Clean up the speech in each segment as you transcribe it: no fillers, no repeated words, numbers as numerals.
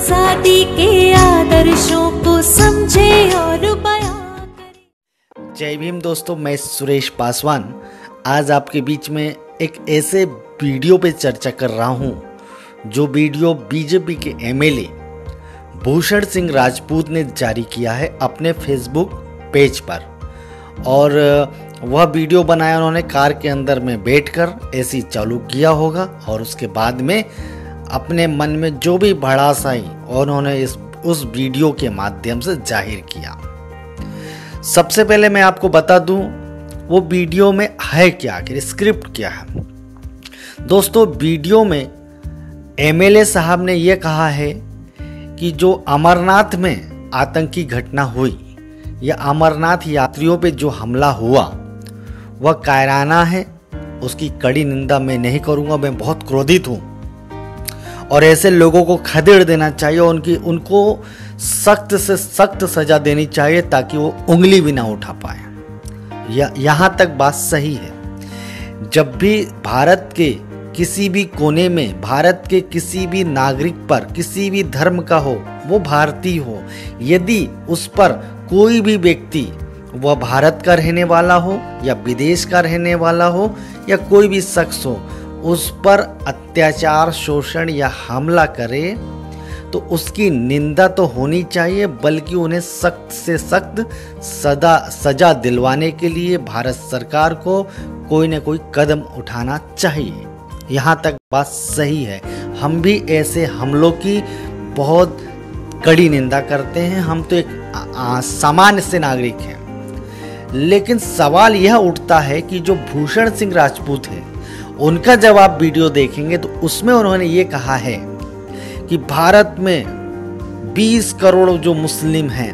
आजादी के आदर्शों को समझे और बयां करे। जय भीम दोस्तों, मैं सुरेश पासवान आज आपके बीच में एक ऐसे वीडियो पे चर्चा कर रहा हूं जो वीडियो बीजेपी के एमएलए भूषण सिंह राजपूत ने जारी किया है अपने फेसबुक पेज पर। और वह वीडियो बनाया उन्होंने कार के अंदर में बैठकर ऐसे ही चालू किया होगा और उसके बाद में अपने मन में जो भी भड़ास आई और उन्होंने उस वीडियो के माध्यम से जाहिर किया। सबसे पहले मैं आपको बता दूं वो वीडियो में है क्या, आखिर स्क्रिप्ट क्या है। दोस्तों, वीडियो में एमएलए साहब ने यह कहा है कि जो अमरनाथ में आतंकी घटना हुई या अमरनाथ यात्रियों पे जो हमला हुआ वह कायराना है, उसकी कड़ी निंदा मैं नहीं करूंगा। मैं बहुत क्रोधित हूं और ऐसे लोगों को खदेड़ देना चाहिए, उनको सख्त से सख्त सजा देनी चाहिए ताकि वो उंगली भी ना उठा पाए। यहाँ तक बात सही है। जब भी भारत के किसी भी कोने में भारत के किसी भी नागरिक पर किसी भी धर्म का हो, वो भारतीय हो, यदि उस पर कोई भी व्यक्ति वह भारत का रहने वाला हो या विदेश का रहने वाला हो या कोई भी शख्स हो, उस पर अत्याचार, शोषण या हमला करे तो उसकी निंदा तो होनी चाहिए, बल्कि उन्हें सख्त से सख्त सजा दिलवाने के लिए भारत सरकार को कोई न कोई कदम उठाना चाहिए। यहाँ तक बात सही है। हम भी ऐसे हमलों की बहुत कड़ी निंदा करते हैं। हम तो एक सामान्य से नागरिक हैं। लेकिन सवाल यह उठता है कि जो भूषण सिंह राजपूत है, उनका जब आप वीडियो देखेंगे तो उसमें उन्होंने ये कहा है कि भारत में 20 करोड़ जो मुस्लिम हैं,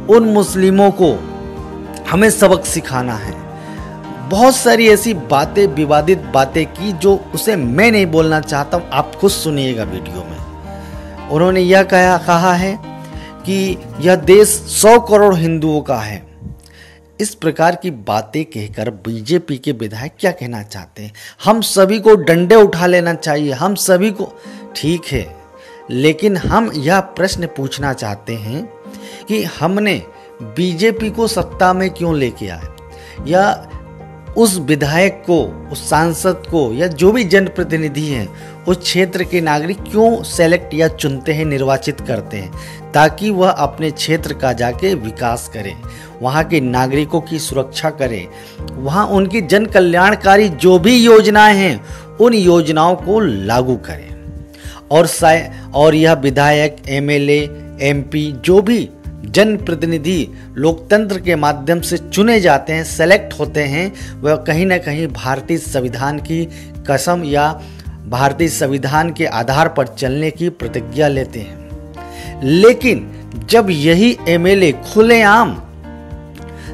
उन मुस्लिमों को हमें सबक सिखाना है। बहुत सारी ऐसी बातें, विवादित बातें की जो उसे मैं नहीं बोलना चाहता हूँ, आप खुद सुनिएगा वीडियो में। उन्होंने यह कहा है कि यह देश 100 करोड़ हिंदुओं का है। इस प्रकार की बातें कहकर बीजेपी के विधायक क्या कहना चाहते हैं? हम सभी को डंडे उठा लेना चाहिए, हम सभी को, ठीक है, लेकिन हम यह प्रश्न पूछना चाहते हैं कि हमने बीजेपी को सत्ता में क्यों लेके आए, या उस विधायक को, उस सांसद को, या जो भी जनप्रतिनिधि हैं उस क्षेत्र के नागरिक क्यों सेलेक्ट या चुनते हैं, निर्वाचित करते हैं, ताकि वह अपने क्षेत्र का जाके विकास करें, वहाँ के नागरिकों की सुरक्षा करें, वहाँ उनकी जन कल्याणकारी जो भी योजनाएं हैं उन योजनाओं को लागू करें। और यह विधायक, एमएलए, एमपी जो भी जनप्रतिनिधि लोकतंत्र के माध्यम से चुने जाते हैं, सेलेक्ट होते हैं, वह कहीं ना कहीं भारतीय संविधान की कसम या भारतीय संविधान के आधार पर चलने की प्रतिज्ञा लेते हैं। लेकिन जब यही एमएलए खुलेआम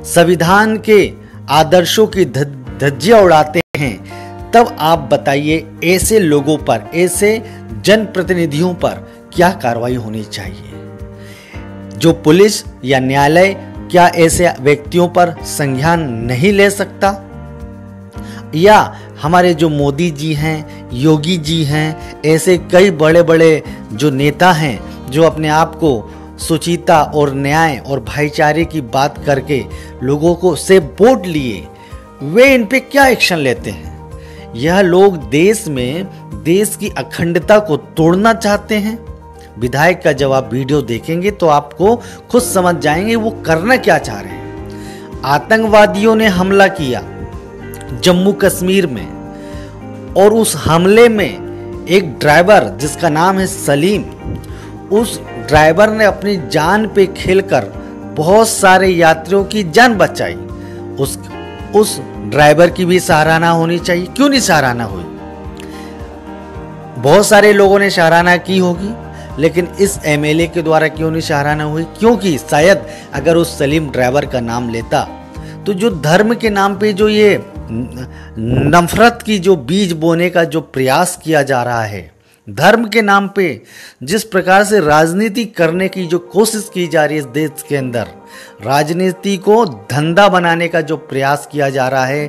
संविधान के आदर्शों की धज्जियां उड़ाते हैं, तब आप बताइए ऐसे लोगों पर, ऐसे जनप्रतिनिधियों पर क्या कार्रवाई होनी चाहिए? जो पुलिस या न्यायालय क्या ऐसे व्यक्तियों पर संज्ञान नहीं ले सकता? या हमारे जो मोदी जी हैं, योगी जी हैं, ऐसे कई बड़े बड़े जो नेता हैं जो अपने आप को सुचिता और न्याय और भाईचारे की बात करके लोगों को से वोट लिए, वे इन पे क्या एक्शन लेते हैं? यह लोग देश में देश की अखंडता को तोड़ना चाहते हैं। विधायक का जवाब वीडियो देखेंगे तो आपको खुद समझ जाएंगे वो करना क्या चाह रहे हैं। आतंकवादियों ने हमला किया जम्मू कश्मीर में, और उस हमले में एक ड्राइवर जिसका नाम है सलीम, उस ड्राइवर ने अपनी जान पे खेलकर बहुत सारे यात्रियों की जान बचाई। उस ड्राइवर की भी सराहना होनी चाहिए। क्यों नहीं सराहना हुई? बहुत सारे लोगों ने सराहना की होगी, लेकिन इस एमएलए के द्वारा क्यों नहीं सराहना हुई? क्योंकि शायद अगर उस सलीम ड्राइवर का नाम लेता तो जो धर्म के नाम पे जो ये नफरत की जो बीज बोने का जो प्रयास किया जा रहा है, धर्म के नाम पे जिस प्रकार से राजनीति करने की जो कोशिश की जा रही है, इस देश के अंदर राजनीति को धंधा बनाने का जो प्रयास किया जा रहा है,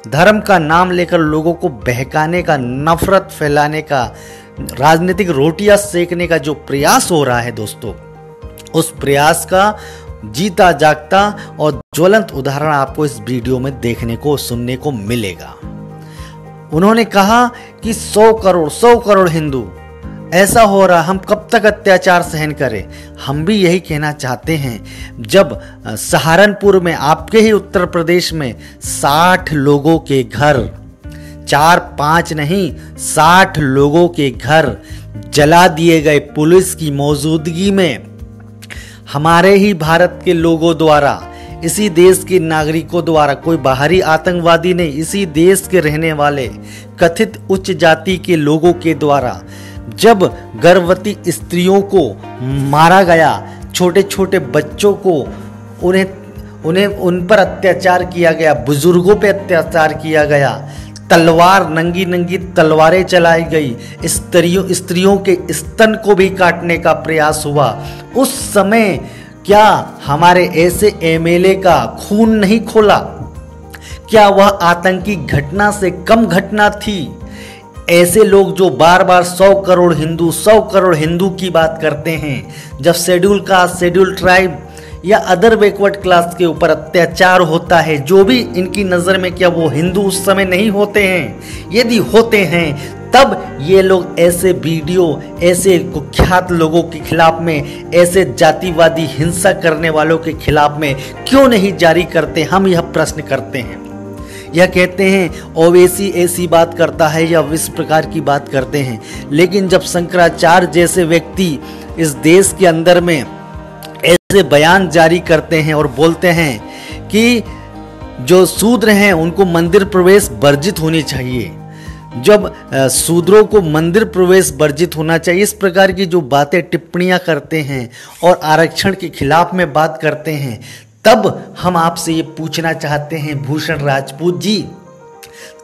धर्म का नाम लेकर लोगों को बहकाने का, नफरत फैलाने का राजनीतिक रोटियां सेकने का जो प्रयास हो रहा है दोस्तों, उस प्रयास का जीता जागता और ज्वलंत उदाहरण आपको इस वीडियो में देखने को सुनने को मिलेगा। उन्होंने कहा कि 100 करोड़ हिंदू, ऐसा हो रहा, हम कब तक अत्याचार सहन करें। हम भी यही कहना चाहते हैं, जब सहारनपुर में, आपके ही उत्तर प्रदेश में 60 लोगों के घर, 4-5 नहीं 60 लोगों के घर जला दिए गए पुलिस की मौजूदगी में, हमारे ही भारत के लोगों द्वारा, इसी देश के नागरिकों द्वारा, कोई बाहरी आतंकवादी नहीं, इसी देश के रहने वाले कथित उच्च जाति के लोगों के द्वारा जब गर्भवती स्त्रियों को मारा गया, छोटे छोटे बच्चों को उन पर अत्याचार किया गया, बुजुर्गों पे अत्याचार किया गया, तलवार, नंगी तलवारें चलाई गई, स्त्रियों के स्तन को भी काटने का प्रयास हुआ, उस समय क्या हमारे ऐसे एमएलए का खून नहीं खोला? क्या वह आतंकी घटना से कम घटना थी? ऐसे लोग जो बार बार 100 करोड़ हिंदू की बात करते हैं, जब शेड्यूल कास्ट, शेड्यूल ट्राइब या अदर बैकवर्ड क्लास के ऊपर अत्याचार होता है, जो भी इनकी नज़र में, क्या वो हिंदू उस समय नहीं होते हैं? यदि होते हैं तब ये लोग ऐसे वीडियो, ऐसे कुख्यात लोगों के खिलाफ में, ऐसे जातिवादी हिंसा करने वालों के खिलाफ में क्यों नहीं जारी करते? हम यह प्रश्न करते हैं। यह कहते हैं ओवैसी ऐसी बात करता है या इस प्रकार की बात करते हैं, लेकिन जब शंकराचार्य जैसे व्यक्ति इस देश के अंदर में ऐसे बयान जारी करते हैं और बोलते हैं कि जो शूद्र हैं उनको मंदिर प्रवेश वर्जित होनी चाहिए, जब शूद्रों को मंदिर प्रवेश वर्जित होना चाहिए, इस प्रकार की जो बातें, टिप्पणियां करते हैं और आरक्षण के खिलाफ में बात करते हैं, तब हम आपसे ये पूछना चाहते हैं भूषण राजपूत जी,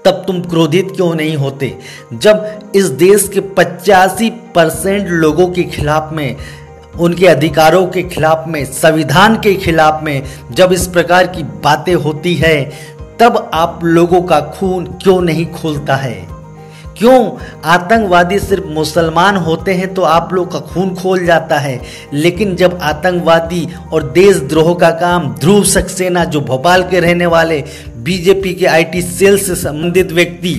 तब तुम क्रोधित क्यों नहीं होते? जब इस देश के 85% लोगों के खिलाफ में, उनके अधिकारों के खिलाफ में, संविधान के खिलाफ में जब इस प्रकार की बातें होती है, तब आप लोगों का खून क्यों नहीं खोलता है? क्यों आतंकवादी सिर्फ मुसलमान होते हैं तो आप लोग का खून खोल जाता है, लेकिन जब आतंकवादी और देशद्रोह का काम ध्रुव सक्सेना, जो भोपाल के रहने वाले बीजेपी के आईटी सेल से संबंधित व्यक्ति,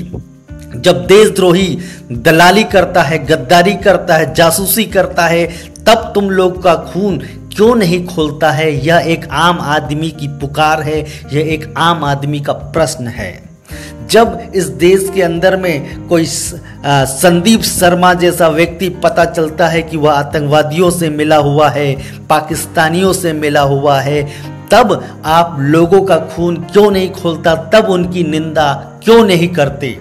जब देशद्रोही दलाली करता है, गद्दारी करता है, जासूसी करता है, तब तुम लोग का खून क्यों नहीं खोलता है? यह एक आम आदमी की पुकार है, यह एक आम आदमी का प्रश्न है। जब इस देश के अंदर में कोई संदीप शर्मा जैसा व्यक्ति पता चलता है कि वह आतंकवादियों से मिला हुआ है, पाकिस्तानियों से मिला हुआ है, तब आप लोगों का खून क्यों नहीं खोलता? तब उनकी निंदा क्यों नहीं करते?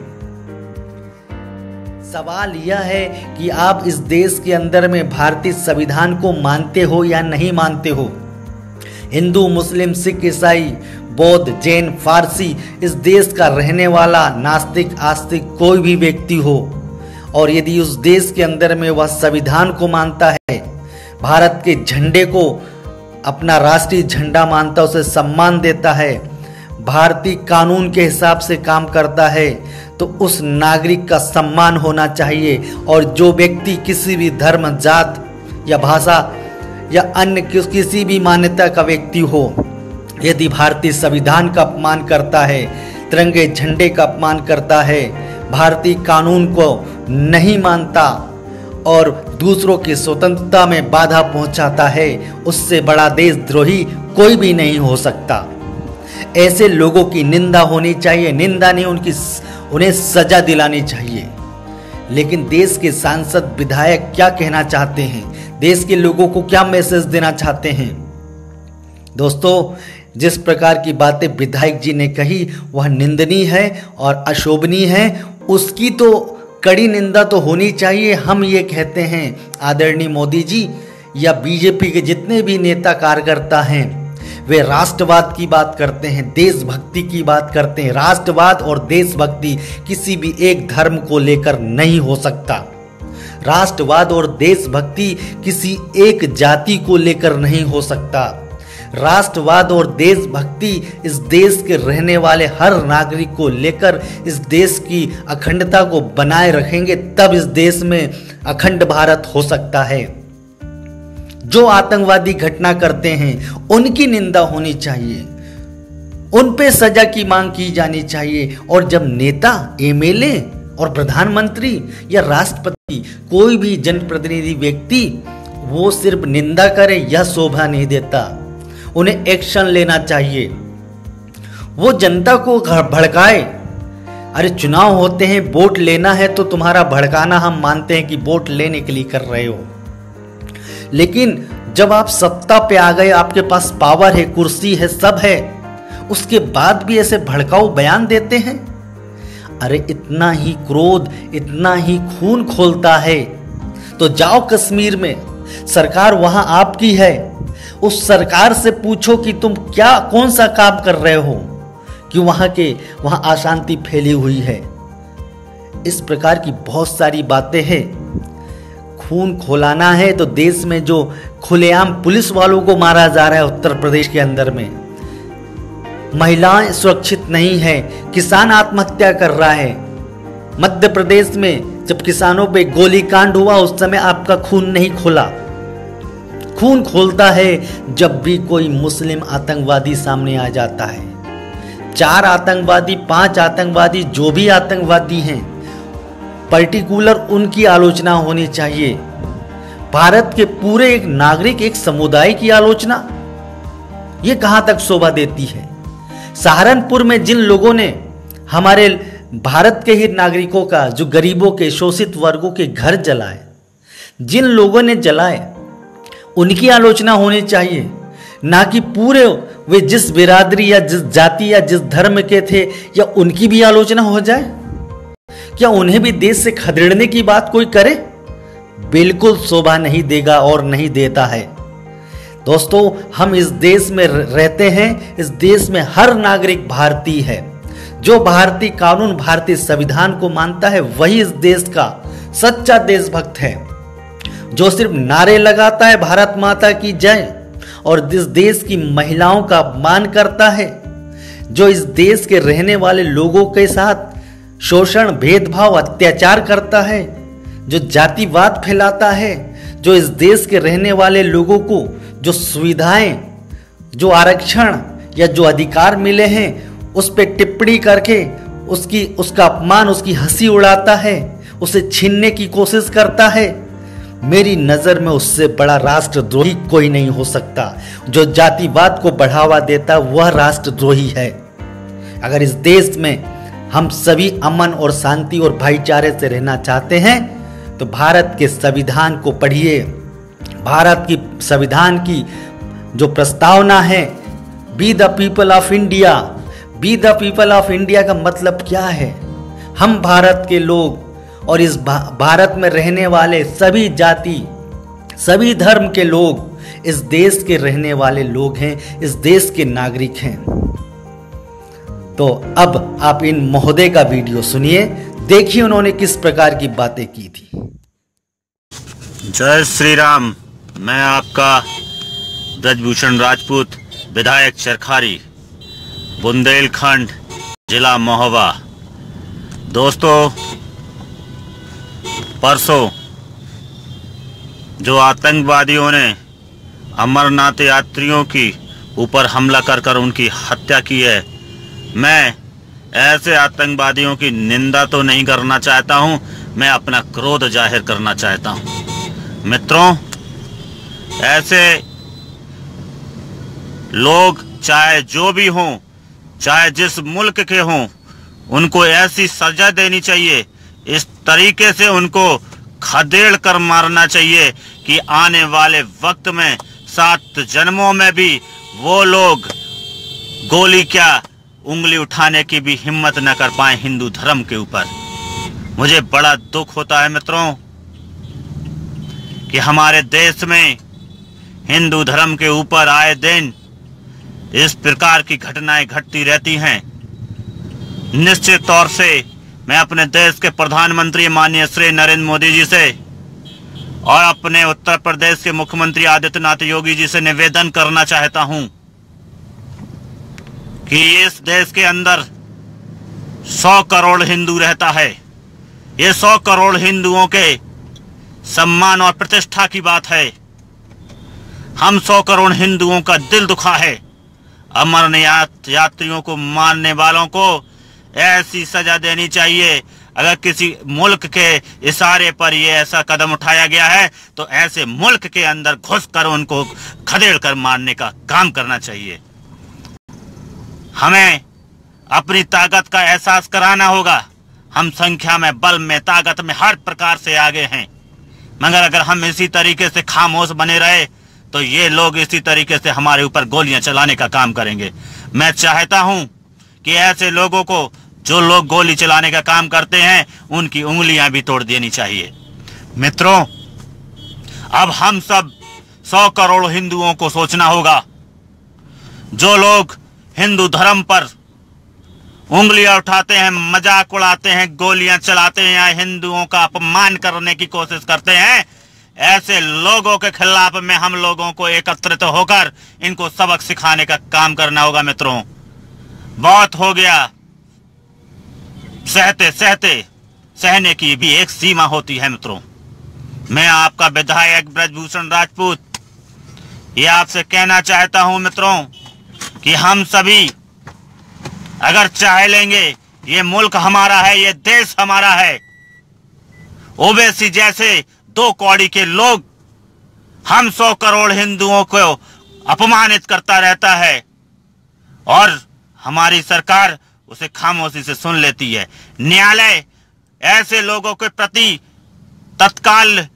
सवाल यह है कि आप इस देश के अंदर में भारतीय संविधान को मानते हो या नहीं मानते हो? हिंदू, मुस्लिम, सिख, ईसाई, बौद्ध, जैन, फारसी, इस देश का रहने वाला नास्तिक, आस्तिक कोई भी व्यक्ति हो, और यदि उस देश के अंदर में वह संविधान को मानता है, भारत के झंडे को अपना राष्ट्रीय झंडा मानता, उसे सम्मान देता है, भारतीय कानून के हिसाब से काम करता है, तो उस नागरिक का सम्मान होना चाहिए। और जो व्यक्ति किसी भी धर्म, जात या भाषा या अन्य किसी भी मान्यता का व्यक्ति हो, यदि भारतीय संविधान का अपमान करता है, तिरंगे झंडे का अपमान करता है, भारतीय कानून को नहीं मानता और दूसरों की स्वतंत्रता में बाधा पहुंचाता है, उससे बड़ा देशद्रोही कोई भी नहीं हो सकता। ऐसे लोगों की निंदा होनी चाहिए, निंदा नहीं, उन्हें सजा दिलानी चाहिए। लेकिन देश के सांसद, विधायक क्या कहना चाहते हैं? देश के लोगों को क्या मैसेज देना चाहते हैं? दोस्तों, जिस प्रकार की बातें विधायक जी ने कही वह निंदनीय है और अशोभनीय है, उसकी तो कड़ी निंदा तो होनी चाहिए। हम ये कहते हैं आदरणीय मोदी जी या बीजेपी के जितने भी नेता कार्यकर्ता हैं, वे राष्ट्रवाद की बात करते हैं, देशभक्ति की बात करते हैं। राष्ट्रवाद और देशभक्ति किसी भी एक धर्म को लेकर नहीं हो सकता। राष्ट्रवाद और देशभक्ति किसी एक जाति को लेकर नहीं हो सकता। राष्ट्रवाद और देशभक्ति इस देश के रहने वाले हर नागरिक को लेकर इस देश की अखंडता को बनाए रखेंगे, तब इस देश में अखंड भारत हो सकता है। जो आतंकवादी घटना करते हैं उनकी निंदा होनी चाहिए, उन पे सजा की मांग की जानी चाहिए। और जब नेता, एमएलए और प्रधानमंत्री या राष्ट्रपति, कोई भी जनप्रतिनिधि व्यक्ति वो सिर्फ निंदा करे, यह शोभा नहीं देता। उन्हें एक्शन लेना चाहिए। वो जनता को भड़काए, अरे चुनाव होते हैं, वोट लेना है तो तुम्हारा भड़काना हम मानते हैं कि वोट लेने के लिए कर रहे हो, लेकिन जब आप सत्ता पे आ गए, आपके पास पावर है, कुर्सी है, सब है, उसके बाद भी ऐसे भड़काऊ बयान देते हैं। अरे इतना ही क्रोध, इतना ही खून खोलता है तो जाओ कश्मीर में, सरकार वहां आपकी है, उस सरकार से पूछो कि तुम क्या कौन सा काम कर रहे हो कि वहां अशांति फैली हुई है। इस प्रकार की बहुत सारी बातें हैं। खून खोलाना है तो देश में जो खुलेआम पुलिस वालों को मारा जा रहा है उत्तर प्रदेश के अंदर में, महिलाएं सुरक्षित नहीं है, किसान आत्महत्या कर रहा है। मध्य प्रदेश में जब किसानों पे गोलीकांड हुआ उस समय आपका खून नहीं खोला। खून खोलता है जब भी कोई मुस्लिम आतंकवादी सामने आ जाता है। 4 आतंकवादी, 5 आतंकवादी, जो भी आतंकवादी हैं, पर्टिकुलर उनकी आलोचना होनी चाहिए। भारत के पूरे एक नागरिक, एक समुदाय की आलोचना, ये कहां तक शोभा देती है। सहारनपुर में जिन लोगों ने हमारे भारत के ही नागरिकों का, जो गरीबों के, शोषित वर्गों के घर जलाए, जिन लोगों ने जलाए, उनकी आलोचना होनी चाहिए, ना कि पूरे वे जिस बिरादरी या जिस जाति या जिस धर्म के थे, या उनकी भी आलोचना हो जाए। क्या उन्हें भी देश से खदेड़ने की बात कोई करे? बिल्कुल शोभा नहीं देगा और नहीं देता है। दोस्तों, हम इस देश में रहते हैं, इस देश में हर नागरिक भारतीय है। जो भारतीय कानून, भारतीय संविधान को मानता है, वही इस देश का सच्चा देशभक्त है। जो सिर्फ नारे लगाता है भारत माता की जय और इस देश की महिलाओं का अपमान करता है, जो इस देश के रहने वाले लोगों के साथ शोषण, भेदभाव, अत्याचार करता है, जो जातिवाद फैलाता है, जो इस देश के रहने वाले लोगों को जो सुविधाएं, जो आरक्षण या जो अधिकार मिले हैं उस पर टिप्पणी करके उसका अपमान, उसकी हंसी उड़ाता है, उसे छीनने की कोशिश करता है। मेरी नजर में उससे बड़ा राष्ट्रद्रोही कोई नहीं हो सकता। जो जातिवाद को बढ़ावा देता वह राष्ट्रद्रोही है। अगर इस देश में हम सभी अमन और शांति और भाईचारे से रहना चाहते हैं तो भारत के संविधान को पढ़िए। भारत की संविधान की जो प्रस्तावना है, be the people of India. Be the people of India का मतलब क्या है? हम भारत के लोग और इस भारत में रहने वाले सभी जाति, सभी धर्म के लोग इस देश के रहने वाले लोग हैं, इस देश के नागरिक हैं। तो अब आप इन महोदय का वीडियो सुनिए, देखिए उन्होंने किस प्रकार की बातें की थी। जय श्री राम। मैं आपका ब्रजभूषण राजपूत, विधायक चरखारी, बुंदेलखंड, जिला महोबा। दोस्तों, परसों जो आतंकवादियों ने अमरनाथ यात्रियों की ऊपर हमला कर उनकी हत्या की है, मैं ऐसे आतंकवादियों की निंदा तो नहीं करना चाहता हूं, मैं अपना क्रोध जाहिर करना चाहता हूं। मित्रों, ऐसे लोग चाहे जो भी हों, चाहे जिस मुल्क के हों, उनको ऐसी सजा देनी चाहिए, इस तरीके से उनको खदेड़ कर मारना चाहिए कि आने वाले वक्त में 7 जन्मों में भी वो लोग गोली क्या, उंगली उठाने की भी हिम्मत न कर पाए हिंदू धर्म के ऊपर। मुझे बड़ा दुख होता है मित्रों कि हमारे देश में हिंदू धर्म के ऊपर आए दिन इस प्रकार की घटनाएं घटती रहती हैं। निश्चित तौर से मैं अपने देश के प्रधानमंत्री माननीय श्री नरेंद्र मोदी जी से और अपने उत्तर प्रदेश के मुख्यमंत्री आदित्यनाथ योगी जी से निवेदन करना चाहता हूं कि इस देश के अंदर 100 करोड़ हिंदू रहता है। ये 100 करोड़ हिंदुओं के सम्मान और प्रतिष्ठा की बात है। हम 100 करोड़ हिंदुओं का दिल दुखा है। अमरनाथ यात्रियों को मारने वालों को ऐसी सजा देनी चाहिए। अगर किसी मुल्क के इशारे पर ये ऐसा कदम उठाया गया है तो ऐसे मुल्क के अंदर घुसकर उनको खदेड़ कर मारने का काम करना चाहिए। हमें अपनी ताकत का एहसास कराना होगा। हम संख्या में, बल में, ताकत में हर प्रकार से आगे हैं, मगर अगर हम इसी तरीके से खामोश बने रहे तो ये लोग इसी तरीके से हमारे ऊपर गोलियां चलाने का काम करेंगे। मैं चाहता हूं कि ऐसे लोगों को, जो लोग गोली चलाने का काम करते हैं, उनकी उंगलियां भी तोड़ देनी चाहिए। मित्रों, अब हम सब 100 करोड़ हिंदुओं को सोचना होगा। जो लोग हिंदू धर्म पर उंगलियां उठाते हैं, मजाक उड़ाते हैं, गोलियां चलाते हैं या हिंदुओं का अपमान करने की कोशिश करते हैं, ऐसे लोगों के खिलाफ में हम लोगों को एकत्रित होकर इनको सबक सिखाने का काम करना होगा। मित्रों, बहुत हो गया। सहते सहते सहने की भी एक सीमा होती है। मित्रों, मैं आपका विधायक ब्रजभूषण राजपूत ये आपसे कहना चाहता हूं मित्रों कि हम सभी अगर चाह लेंगे, ये मुल्क हमारा है, ये देश हमारा है। ओवैसी जैसे 2 कौड़ी के लोग हम 100 करोड़ हिंदुओं को अपमानित करता रहता है और हमारी सरकार उसे खामोशी से सुन लेती है। न्यायालय ऐसे लोगों के प्रति तत्काल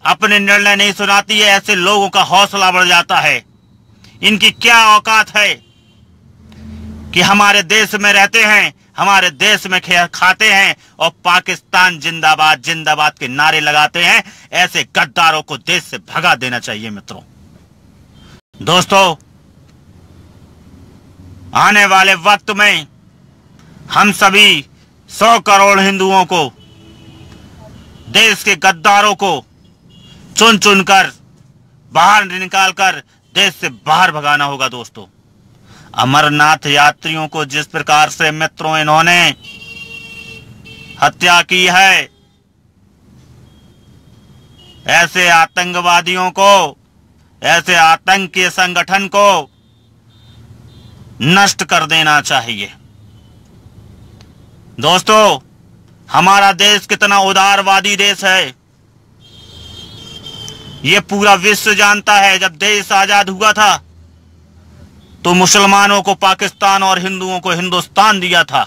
अपने निर्णय नहीं सुनाती है। ऐसे लोगों का हौसला बढ़ जाता है। इनकी क्या औकात है कि हमारे देश में रहते हैं, हमारे देश में खाते हैं और पाकिस्तान जिंदाबाद जिंदाबाद के नारे लगाते हैं। ऐसे गद्दारों को देश से भगा देना चाहिए। मित्रों, दोस्तों, आने वाले वक्त में हम सभी 100 करोड़ हिंदुओं को, देश के गद्दारों को चुन चुनकर बाहर निकालकर देश से बाहर भगाना होगा। दोस्तों, अमरनाथ यात्रियों को जिस प्रकार से मित्रों इन्होंने हत्या की है, ऐसे आतंकवादियों को, ऐसे आतंकी संगठन को नष्ट कर देना चाहिए। दोस्तों, हमारा देश कितना उदारवादी देश है ये पूरा विश्व जानता है। जब देश आजाद हुआ था तो मुसलमानों को पाकिस्तान और हिंदुओं को हिंदुस्तान दिया था।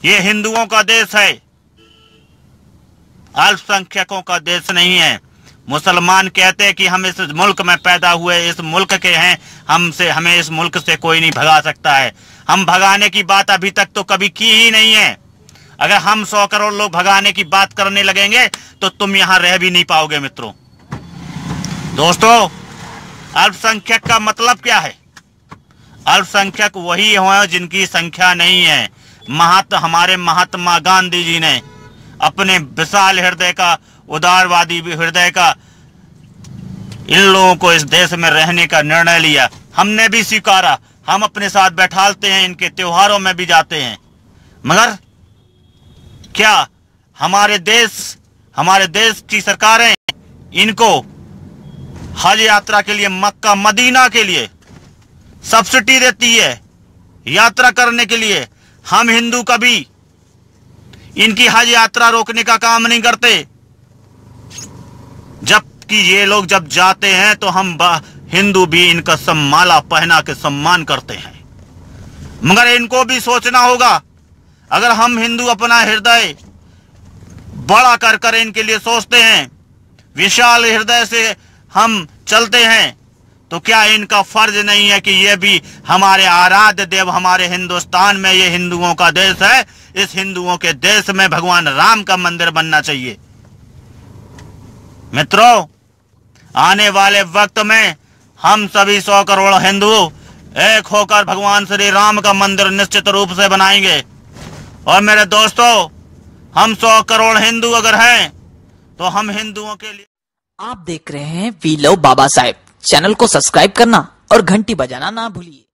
ये हिंदुओं का देश है, अल्पसंख्यकों का देश नहीं है। मुसलमान कहते हैं कि हम इस मुल्क में पैदा हुए, इस मुल्क के हैं, हमें इस मुल्क से कोई नहीं भगा सकता है। हम भगाने की बात अभी तक तो कभी की ही नहीं है। अगर हम 100 करोड़ लोग भगाने की बात करने लगेंगे तो तुम यहां रह भी नहीं पाओगे। मित्रों, दोस्तों, अल्पसंख्यक का मतलब क्या है? अल्पसंख्यक वही हैं जिनकी संख्या नहीं है। हमारे महात्मा गांधी जी ने अपने विशाल हृदय का, उदारवादी हृदय का, इन लोगों को इस देश में रहने का निर्णय लिया। हमने भी स्वीकारा, हम अपने साथ बैठालते हैं, इनके त्योहारों में भी जाते हैं। मगर क्या हमारे देश की सरकारें इनको हज यात्रा के लिए, मक्का मदीना के लिए सब्सिडी देती है यात्रा करने के लिए? हम हिंदू कभी इनकी हज यात्रा रोकने का काम नहीं करते। जबकि ये लोग जब जाते हैं तो हम हिंदू भी इनका माला पहना के सम्मान करते हैं। मगर इनको भी सोचना होगा, अगर हम हिंदू अपना हृदय बड़ा कर कर इनके लिए सोचते हैं, विशाल हृदय से हम चलते हैं, तो क्या इनका फर्ज नहीं है कि ये भी हमारे आराध्य देव, हमारे हिंदुस्तान में, ये हिंदुओं का देश है, इस हिंदुओं के देश में भगवान राम का मंदिर बनना चाहिए। मित्रों, आने वाले वक्त में हम सभी 100 करोड़ हिंदू एक होकर भगवान श्री राम का मंदिर निश्चित रूप से बनाएंगे। और मेरे दोस्तों, हम 100 करोड़ हिंदू अगर हैं तो हम हिंदुओं के लिए। आप देख रहे हैं we love Baba Saheb. Channel को सब्सक्राइब करना और घंटी बजाना ना भूलिए।